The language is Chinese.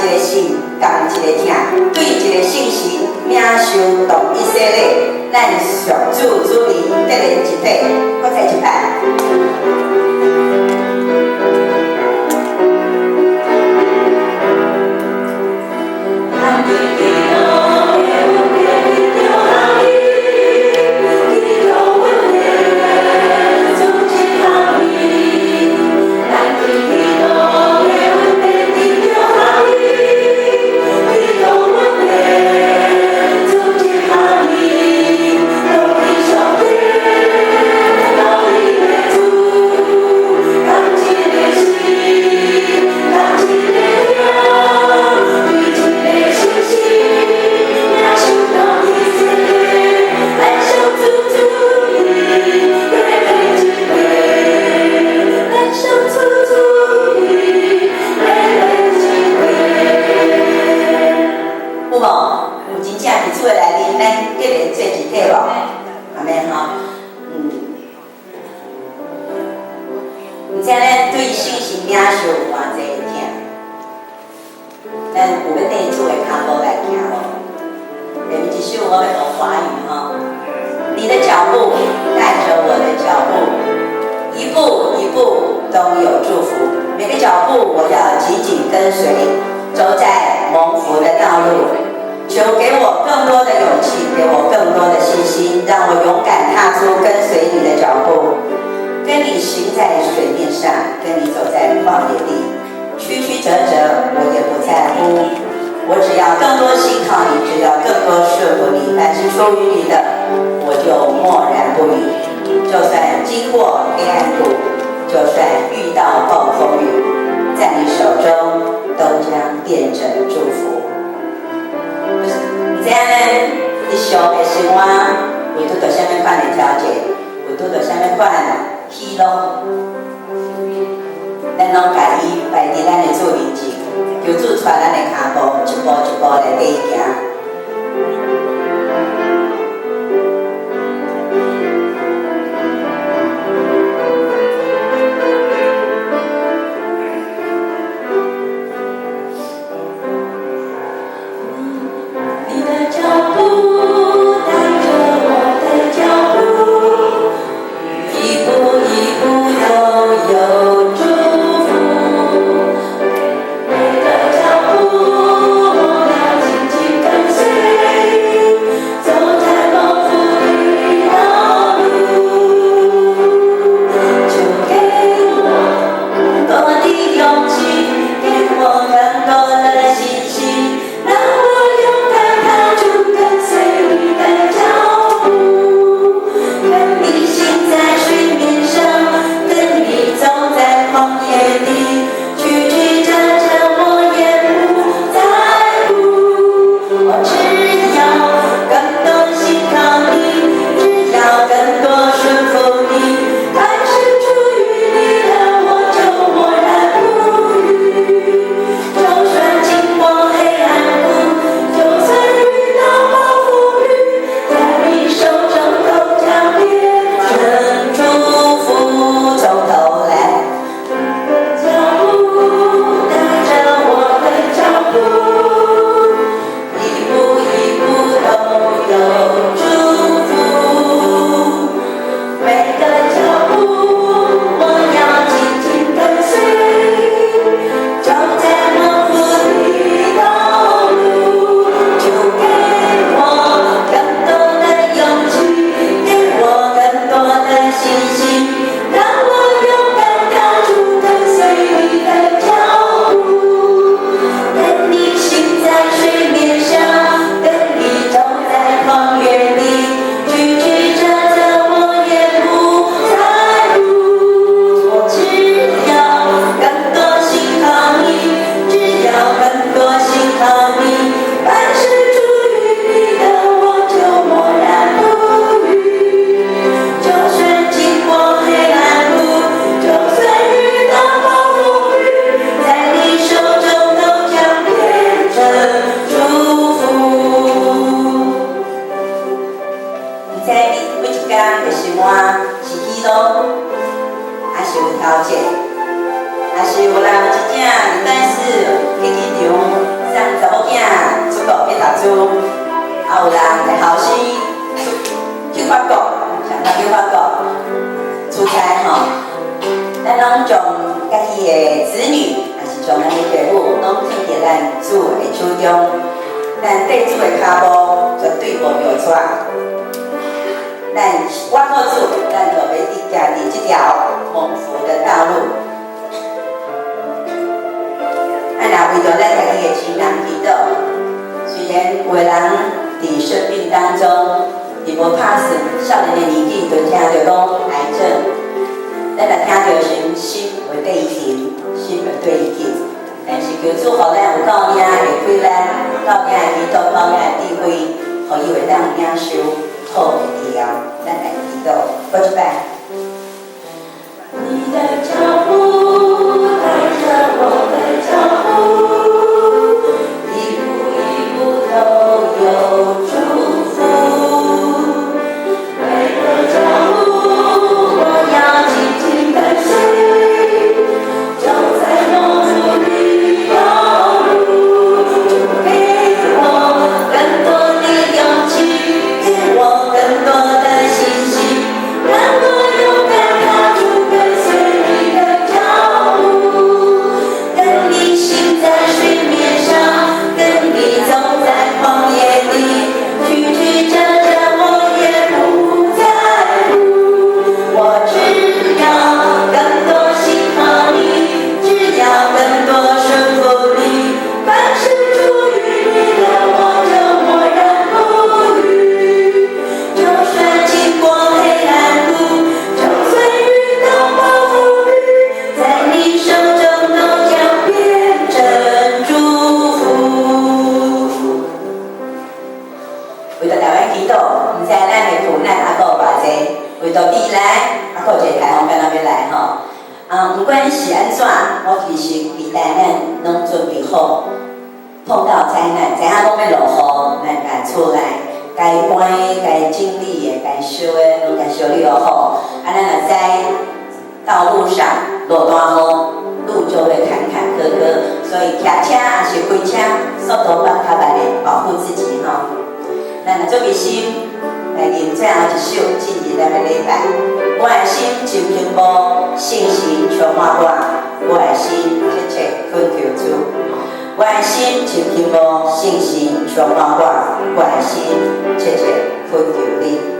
一个信，共一个听，对一个信息领受同一些咧，咱上主主灵得连一体，搁再一摆。跟咱主的手中，咱对主的脚步绝对无摇错。我靠主，咱就要行伫这条蒙福的道路。为着咱家己的亲人祈祷，虽然有的人伫生病当中，伊无拍算，少年的年纪就听到讲癌症，咱若听到时心会对伊停，心会对伊紧。但是求主，互咱有够领的贵咱，够领的祈祷，够领的智慧，互伊会当领受好的治疗。咱来祈祷，过一摆。你的脚步带着我的脚步，一步一步都有祝福。每个脚步我要紧紧跟随，走在梦里道路。给我更多的勇气，给我更多的信心，让我勇敢踏出跟随你的脚步，跟你行在水面上，跟你走在旷野里，曲曲折折我也不在乎。我只要更多信靠你，只要更多顺服你，凡事出于你的我就默然不语。就算经过黑暗路，就算遇到暴风雨，在你手中都将变成祝福。为着台湾祈祷，唔知咱的苦难还佫有偌济，为着未来还佫有一个台风敢若要来吼。不管是安怎，我其实期待咱拢准备好，碰到灾难，知影讲要落雨，咱家出来，该搬的、该整理的、该烧的，拢该烧理好。咱若知道路上落大雨，路就会坎坎坷坷，所以骑车也是开车，速度放较慢的，保护自己吼。咱若做备心，来吟最后一首进入咱的礼拜。我的心深沉无，信心充满我，我的心切切恳求主。我的心深沉无，信心充满我，我的心切切恳求你。